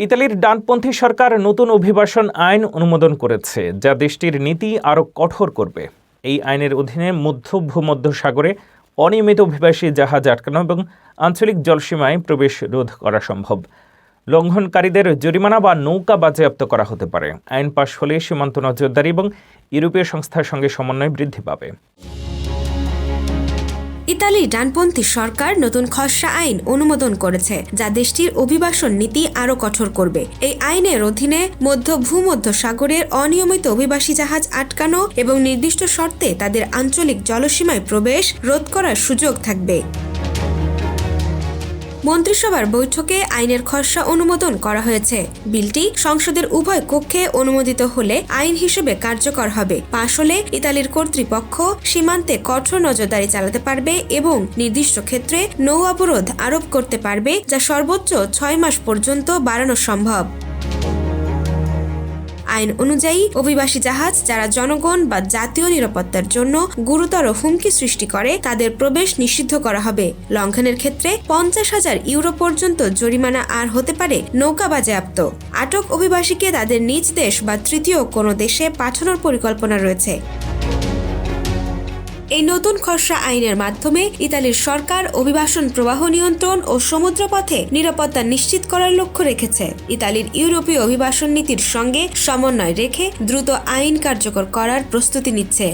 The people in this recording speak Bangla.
ইতালির ডানপন্থী সরকার নতুন অভিবাসন আইন অনুমোদন করেছে, যা দেশটির নীতি আরও কঠোর করবে। এই আইনের অধীনে মধ্য ভূমধ্যসাগরে অনিয়মিত অভিবাসী জাহাজ আটকানো এবং আঞ্চলিক জলসীমায় প্রবেশ রোধ করা সম্ভব। লঙ্ঘনকারীদের জরিমানা বা নৌকা বাজেয়াপ্ত করা হতে পারে। আইন পাশ হলে সীমান্ত নজরদারি এবং ইউরোপীয় সংস্থার সঙ্গে সমন্বয় বৃদ্ধি পাবে। ইতালি ডানপন্থী সরকার নতুন খসড়া আইন অনুমোদন করেছে, যা দেশটির অভিবাসন নীতি আরও কঠোর করবে। এই আইনের অধীনে ভূমধ্যসাগরের অনিয়মিত অভিবাসী জাহাজ আটকানো এবং নির্দিষ্ট শর্তে তাদের আঞ্চলিক জলসীমায় প্রবেশ রোধ করার সুযোগ থাকবে। মন্ত্রিসভার বৈঠকে আইনের খসড়া অনুমোদন করা হয়েছে। বিলটি সংসদের উভয় কক্ষে অনুমোদিত হলে আইন হিসেবে কার্যকর হবে। পাশ হলে ইতালির কর্তৃপক্ষ সীমান্তে কঠোর নজরদারি চালাতে পারবে এবং নির্দিষ্ট ক্ষেত্রে নৌ অবরোধ আরোপ করতে পারবে, যা সর্বোচ্চ 6 মাস পর্যন্ত বাড়ানো সম্ভব। আইন অনুযায়ী অভিবাসী জাহাজ যারা জনগণ বা জাতীয় নিরাপত্তার জন্য গুরুতর হুমকি সৃষ্টি করে তাদের প্রবেশ নিষিদ্ধ করা হবে। লঙ্ঘনের ক্ষেত্রে 50,000 ইউরো পর্যন্ত জরিমানা আর হতে পারে নৌকা বাজেয়াপ্ত। আটক অভিবাসীকে তাদের নিজ দেশ বা তৃতীয় কোনো দেশে পাঠানোর পরিকল্পনা রয়েছে। এই নতুন খসড়া আইনের মাধ্যমে ইতালির সরকার অভিবাসন প্রবাহ নিয়ন্ত্রণ ও সমুদ্রপথে নিরাপত্তা নিশ্চিত করার লক্ষ্য রেখেছে। ইতালির ইউরোপীয় অভিবাসন নীতির সঙ্গে সমন্বয় রেখে দ্রুত আইন কার্যকর করার প্রস্তুতি নিচ্ছে।